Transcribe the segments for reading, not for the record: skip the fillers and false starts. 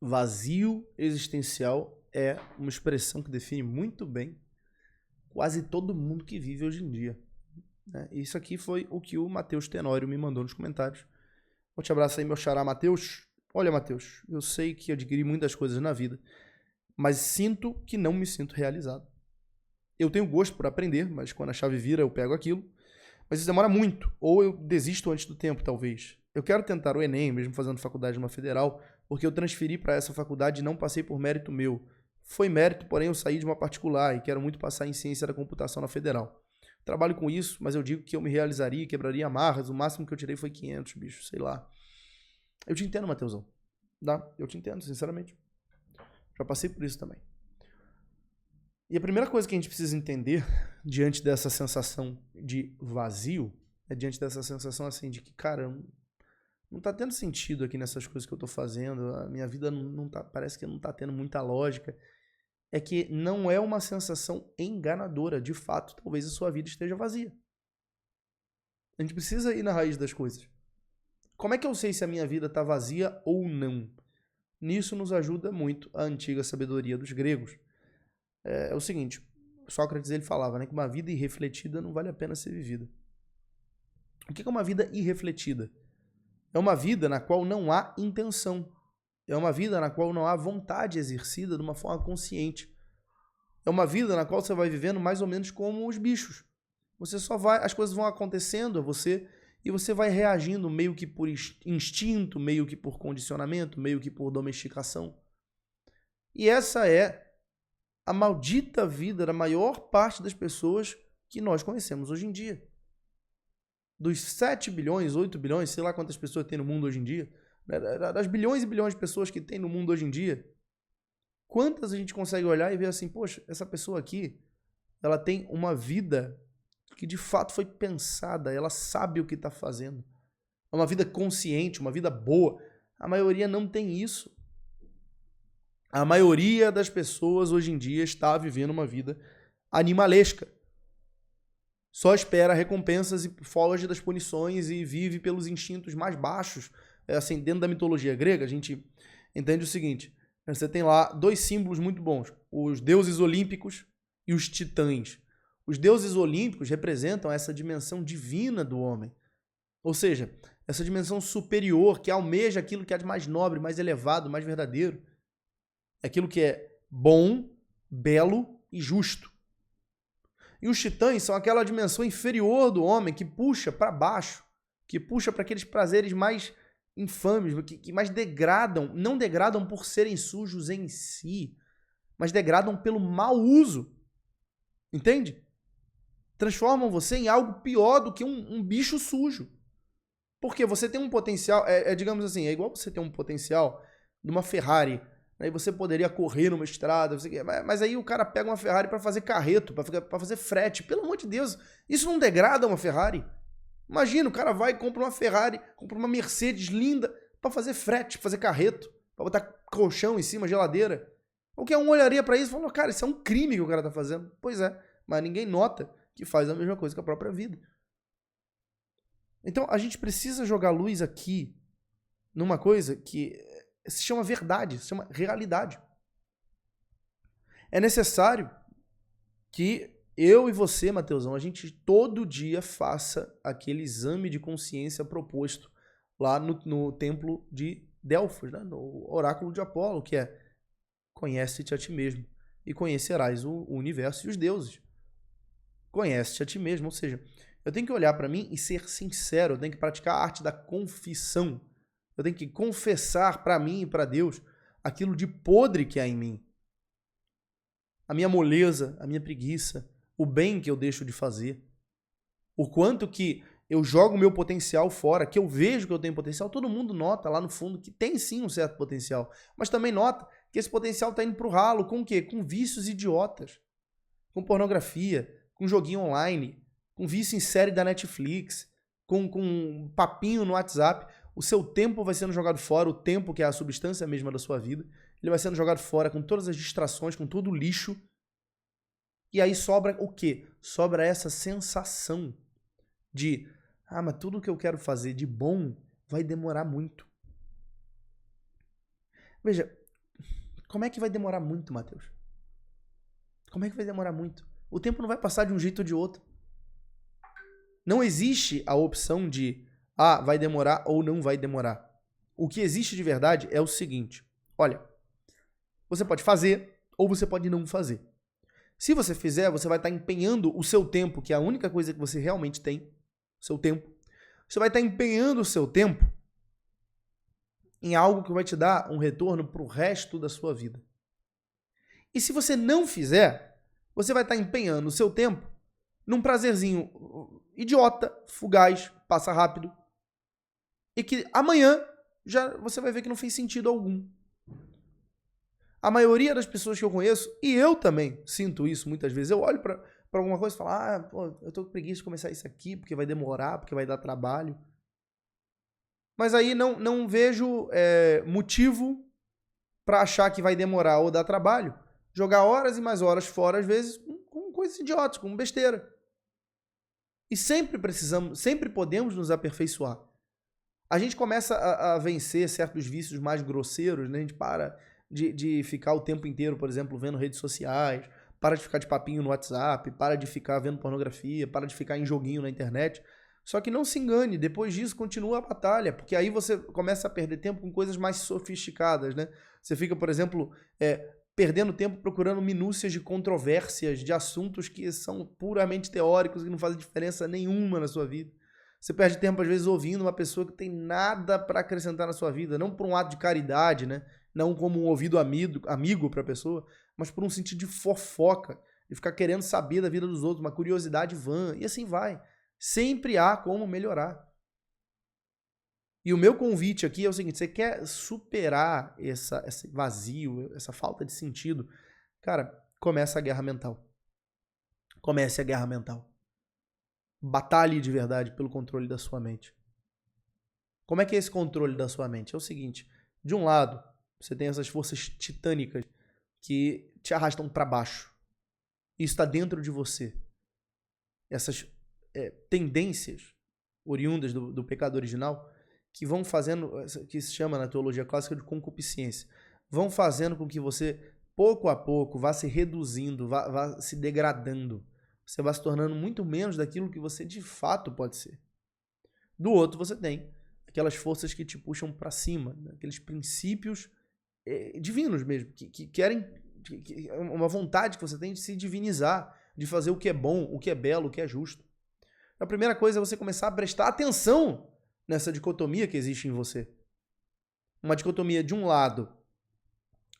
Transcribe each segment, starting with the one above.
Vazio existencial é uma expressão que define muito bem quase todo mundo que vive hoje em dia, né? Isso aqui foi o que o Matheus Tenório me mandou nos comentários. Forte abraço aí, meu xará Matheus. Olha, Matheus, eu sei que adquiri muitas coisas na vida, mas sinto que não me sinto realizado. Eu tenho gosto por aprender, mas quando a chave vira eu pego aquilo. Mas isso demora muito, ou eu desisto antes do tempo, talvez. Eu quero tentar o Enem, mesmo fazendo faculdade numa federal, porque eu transferi para essa faculdade e não passei por mérito meu. Foi mérito, porém eu saí de uma particular e quero muito passar em ciência da computação na federal. Trabalho com isso, mas eu digo que eu me realizaria, quebraria amarras, o máximo que eu tirei foi 500, bicho, sei lá. Eu te entendo, Matheusão. Eu te entendo, sinceramente. Já passei por isso também. E a primeira coisa que a gente precisa entender diante dessa sensação de vazio é diante dessa sensação assim de que, cara, não tá tendo sentido aqui nessas coisas que eu tô fazendo, a minha vida não tá, parece que não tá tendo muita lógica. É que não é uma sensação enganadora, de fato, talvez a sua vida esteja vazia. A gente precisa ir na raiz das coisas. Como é que eu sei se a minha vida tá vazia ou não? Nisso nos ajuda muito a antiga sabedoria dos gregos. É o seguinte, Sócrates ele falava, né, que uma vida irrefletida não vale a pena ser vivida. O que é uma vida irrefletida? É uma vida na qual não há intenção. É uma vida na qual não há vontade exercida de uma forma consciente. É uma vida na qual você vai vivendo mais ou menos como os bichos. Você só vai, as coisas vão acontecendo a você e você vai reagindo meio que por instinto, meio que por condicionamento, meio que por domesticação. E essa é a maldita vida da maior parte das pessoas que nós conhecemos hoje em dia. Dos 7 bilhões, 8 bilhões, sei lá quantas pessoas tem no mundo hoje em dia, das bilhões e bilhões de pessoas que tem no mundo hoje em dia, quantas a gente consegue olhar e ver assim, poxa, essa pessoa aqui, ela tem uma vida que de fato foi pensada, ela sabe o que está fazendo. É uma vida consciente, uma vida boa. A maioria não tem isso. A maioria das pessoas hoje em dia está vivendo uma vida animalesca. Só espera recompensas e foge das punições e vive pelos instintos mais baixos. Assim, dentro da mitologia grega, a gente entende o seguinte: você tem lá dois símbolos muito bons, os deuses olímpicos e os titãs. Os deuses olímpicos representam essa dimensão divina do homem. Ou seja, essa dimensão superior que almeja aquilo que é de mais nobre, mais elevado, mais verdadeiro. Aquilo que é bom, belo e justo. E os titãs são aquela dimensão inferior do homem que puxa para baixo, que puxa para aqueles prazeres mais infames, que mais degradam, não degradam por serem sujos em si, mas degradam pelo mau uso. Entende? Transformam você em algo pior do que um bicho sujo. Porque você tem um potencial, digamos assim, é igual você ter um potencial de uma Ferrari. Aí você poderia correr numa estrada, mas aí o cara pega uma Ferrari para fazer carreto, para fazer frete. Pelo amor de Deus, isso não degrada uma Ferrari? Imagina, o cara vai e compra uma Ferrari, compra uma Mercedes linda para fazer frete, fazer carreto, para botar colchão em cima, geladeira. Qualquer um olharia para isso e falaria, cara, isso é um crime que o cara tá fazendo. Pois é, mas ninguém nota que faz a mesma coisa com a própria vida. Então a gente precisa jogar luz aqui numa coisa que se chama verdade, se chama realidade. É necessário que eu e você, Mateusão, a gente todo dia faça aquele exame de consciência proposto lá no templo de Delfos, né? No oráculo de Apolo, que é conhece-te a ti mesmo e conhecerás o universo e os deuses. Conhece-te a ti mesmo, ou seja, eu tenho que olhar para mim e ser sincero, eu tenho que praticar a arte da confissão. Eu tenho que confessar para mim e para Deus aquilo de podre que há em mim. A minha moleza, a minha preguiça, o bem que eu deixo de fazer. O quanto que eu jogo o meu potencial fora, que eu vejo que eu tenho potencial. Todo mundo nota lá no fundo que tem sim um certo potencial. Mas também nota que esse potencial está indo pro ralo com o quê? Com vícios idiotas. Com pornografia, com joguinho online, com vício em série da Netflix, com um papinho no WhatsApp. O seu tempo vai sendo jogado fora, o tempo que é a substância mesma da sua vida, ele vai sendo jogado fora com todas as distrações, com todo o lixo. E aí sobra o quê? Sobra essa sensação de, mas tudo que eu quero fazer de bom vai demorar muito. Veja, Como é que vai demorar muito, Matheus? Como é que vai demorar muito? O tempo não vai passar de um jeito ou de outro. Não existe a opção de vai demorar ou não vai demorar. O que existe de verdade é o seguinte. Olha, você pode fazer ou você pode não fazer. Se você fizer, você vai estar empenhando o seu tempo, que é a única coisa que você realmente tem, seu tempo. Você vai estar empenhando o seu tempo em algo que vai te dar um retorno para o resto da sua vida. E se você não fizer, você vai estar empenhando o seu tempo num prazerzinho idiota, fugaz, passa rápido, e que amanhã já você vai ver que não fez sentido algum. A maioria das pessoas que eu conheço, e eu também sinto isso muitas vezes, eu olho para alguma coisa e falo, pô, eu tô com preguiça de começar isso aqui, porque vai demorar, porque vai dar trabalho. Mas aí não vejo motivo para achar que vai demorar ou dar trabalho, jogar horas e mais horas fora, às vezes, com coisas idiotas, com besteira. E sempre podemos nos aperfeiçoar. A gente começa a vencer certos vícios mais grosseiros, né? A gente para de ficar o tempo inteiro, por exemplo, vendo redes sociais, para de ficar de papinho no WhatsApp, para de ficar vendo pornografia, para de ficar em joguinho na internet. Só que não se engane, depois disso continua a batalha, porque aí você começa a perder tempo com coisas mais sofisticadas, né? Você fica, por exemplo, perdendo tempo procurando minúcias de controvérsias, de assuntos que são puramente teóricos e não fazem diferença nenhuma na sua vida. Você perde tempo, às vezes, ouvindo uma pessoa que tem nada para acrescentar na sua vida, não por um ato de caridade, né? Não como um ouvido amigo para a pessoa, mas por um sentido de fofoca, de ficar querendo saber da vida dos outros, uma curiosidade vã, e assim vai. Sempre há como melhorar. E o meu convite aqui é o seguinte, você quer superar esse vazio, essa falta de sentido? Cara, começa a guerra mental. Comece a guerra mental. Batalhe de verdade pelo controle da sua mente. Como é que é esse controle da sua mente? É o seguinte, de um lado, você tem essas forças titânicas que te arrastam para baixo. Isso está dentro de você. Essas tendências oriundas do pecado original que vão fazendo, que se chama na teologia clássica de concupiscência, vão fazendo com que você, pouco a pouco, vá se reduzindo, vá se degradando. Você vai se tornando muito menos daquilo que você de fato pode ser. Do outro, você tem aquelas forças que te puxam para cima, né? Aqueles princípios divinos mesmo, que querem, uma vontade que você tem de se divinizar, de fazer o que é bom, o que é belo, o que é justo. A primeira coisa é você começar a prestar atenção nessa dicotomia que existe em você. Uma dicotomia, de um lado,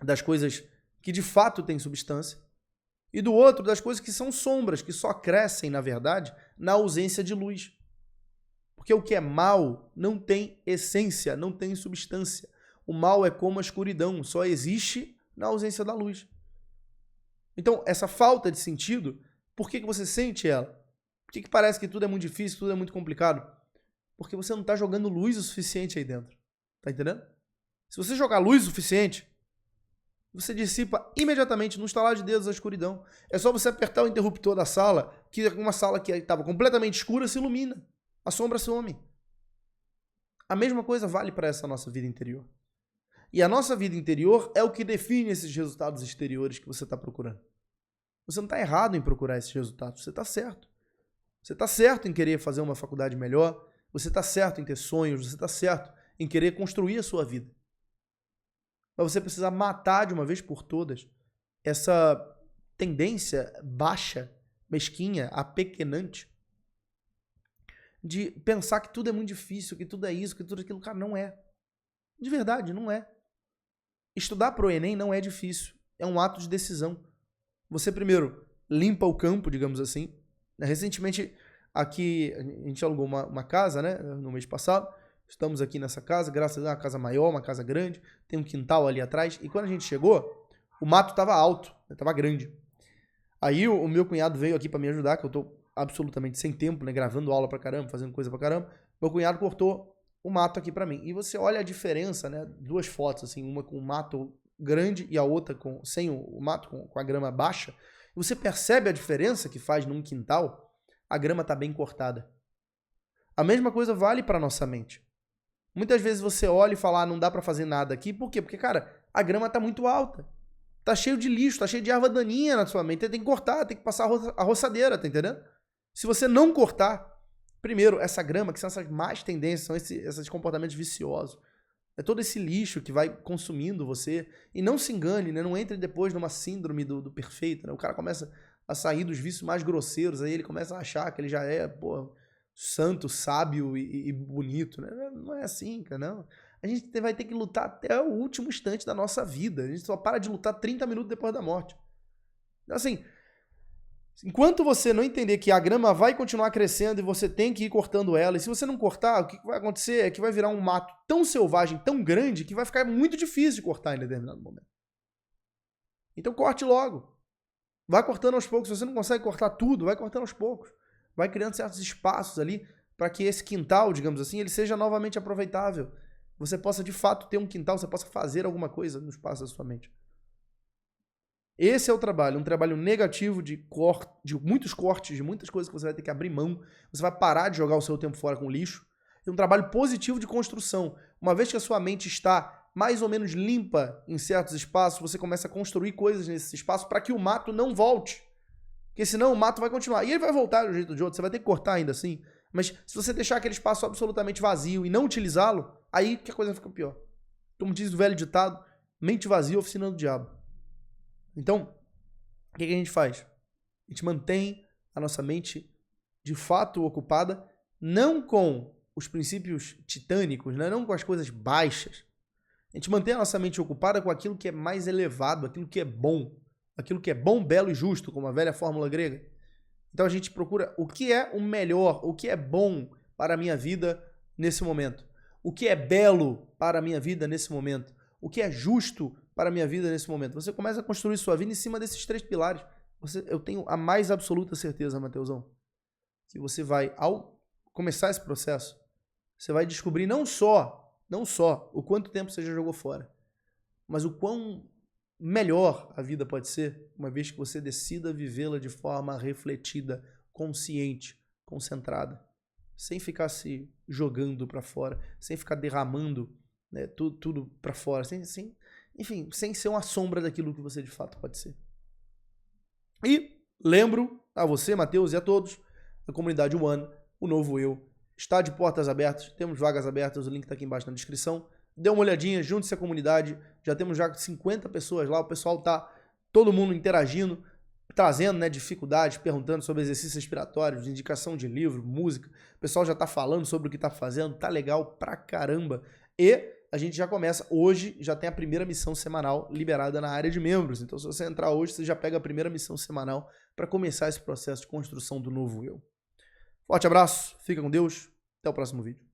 das coisas que de fato têm substância, e do outro, das coisas que são sombras, que só crescem, na verdade, na ausência de luz. Porque o que é mal não tem essência, não tem substância. O mal é como a escuridão, só existe na ausência da luz. Então, essa falta de sentido, por que você sente ela? Por que parece que tudo é muito difícil, tudo é muito complicado? Porque você não está jogando luz o suficiente aí dentro. Tá entendendo? Se você jogar luz o suficiente, você dissipa imediatamente, no estalar de dedos, a escuridão. É só você apertar o interruptor da sala, que uma sala que estava completamente escura se ilumina. A sombra some. A mesma coisa vale para essa nossa vida interior. E a nossa vida interior é o que define esses resultados exteriores que você está procurando. Você não está errado em procurar esses resultados, você está certo. Você está certo em querer fazer uma faculdade melhor, você está certo em ter sonhos, você está certo em querer construir a sua vida. Mas você precisa matar de uma vez por todas essa tendência baixa, mesquinha, apequenante, de pensar que tudo é muito difícil, que tudo é isso, que tudo é aquilo. Cara, não é. De verdade, não é. Estudar pro Enem não é difícil. É um ato de decisão. Você primeiro limpa o campo, digamos assim. Recentemente, aqui, a gente alugou uma casa, né? No mês passado. Estamos aqui nessa casa, graças a Deus, uma casa maior, uma casa grande. Tem um quintal ali atrás. E quando a gente chegou, o mato estava alto, estava grande. Aí o meu cunhado veio aqui para me ajudar, que eu tô absolutamente sem tempo, né? Gravando aula pra caramba, fazendo coisa pra caramba. Meu cunhado cortou o mato aqui pra mim. E você olha a diferença, né? Duas fotos, assim, uma com o mato grande e a outra sem o mato, com a grama baixa. E você percebe a diferença que faz num quintal. A grama tá bem cortada. A mesma coisa vale pra nossa mente. Muitas vezes você olha e fala, não dá pra fazer nada aqui. Por quê? Porque, cara, a grama tá muito alta. tá cheio de lixo, tá cheio de erva daninha na sua mente. Tem que cortar, tem que passar a roçadeira, tá entendendo? Se você não cortar, primeiro, essa grama, que são essas más tendências, são esses comportamentos viciosos. É todo esse lixo que vai consumindo você. E não se engane, né? Não entre depois numa síndrome do perfeito, né? O cara começa a sair dos vícios mais grosseiros, aí ele começa a achar que ele já é, pô, santo, sábio e bonito, né? Não é assim, cara, não. A gente vai ter que lutar até o último instante da nossa vida. A gente só para de lutar 30 minutos depois da morte. Então, assim, enquanto você não entender que a grama vai continuar crescendo e você tem que ir cortando ela, e se você não cortar, o que vai acontecer é que vai virar um mato tão selvagem, tão grande, que vai ficar muito difícil de cortar em determinado momento. Então corte logo. Vai cortando aos poucos. Se você não consegue cortar tudo, vai cortando aos poucos. Vai criando certos espaços ali para que esse quintal, digamos assim, ele seja novamente aproveitável. Você possa, de fato, ter um quintal, você possa fazer alguma coisa no espaço da sua mente. Esse é o trabalho, um trabalho negativo de muitos cortes, de muitas coisas que você vai ter que abrir mão. Você vai parar de jogar o seu tempo fora com lixo. É um trabalho positivo de construção. Uma vez que a sua mente está mais ou menos limpa em certos espaços, você começa a construir coisas nesse espaço para que o mato não volte. Porque senão o mato vai continuar. E ele vai voltar de um jeito ou de outro, você vai ter que cortar ainda assim. Mas se você deixar aquele espaço absolutamente vazio e não utilizá-lo, aí que a coisa fica pior. Como diz o velho ditado, mente vazia, oficina do diabo. Então, o que a gente faz? A gente mantém a nossa mente de fato ocupada, não com os princípios titânicos, né? Não com as coisas baixas. A gente mantém a nossa mente ocupada com aquilo que é mais elevado, aquilo que é bom, belo e justo, como a velha fórmula grega. Então a gente procura o que é o melhor, o que é bom para a minha vida nesse momento. O que é belo para a minha vida nesse momento. O que é justo para a minha vida nesse momento. Você começa a construir sua vida em cima desses 3 pilares. Eu tenho a mais absoluta certeza, Mateusão, que você vai, ao começar esse processo, você vai descobrir não só o quanto tempo você já jogou fora, mas o quão melhor a vida pode ser, uma vez que você decida vivê-la de forma refletida, consciente, concentrada, sem ficar se jogando para fora, sem ficar derramando, né, tudo para fora, enfim, sem ser uma sombra daquilo que você de fato pode ser. E lembro a você, Mateus, e a todos, a comunidade One, o novo eu, está de portas abertas, temos vagas abertas, o link está aqui embaixo na descrição. Dê uma olhadinha, junte-se à comunidade, já temos já 50 pessoas lá, o pessoal tá todo mundo interagindo, trazendo, né, dificuldades, perguntando sobre exercícios respiratórios, indicação de livro, música, o pessoal já tá falando sobre o que tá fazendo, tá legal pra caramba. E a gente já começa, hoje já tem a primeira missão semanal liberada na área de membros, então se você entrar hoje, você já pega a primeira missão semanal para começar esse processo de construção do novo eu. Forte abraço, fica com Deus, até o próximo vídeo.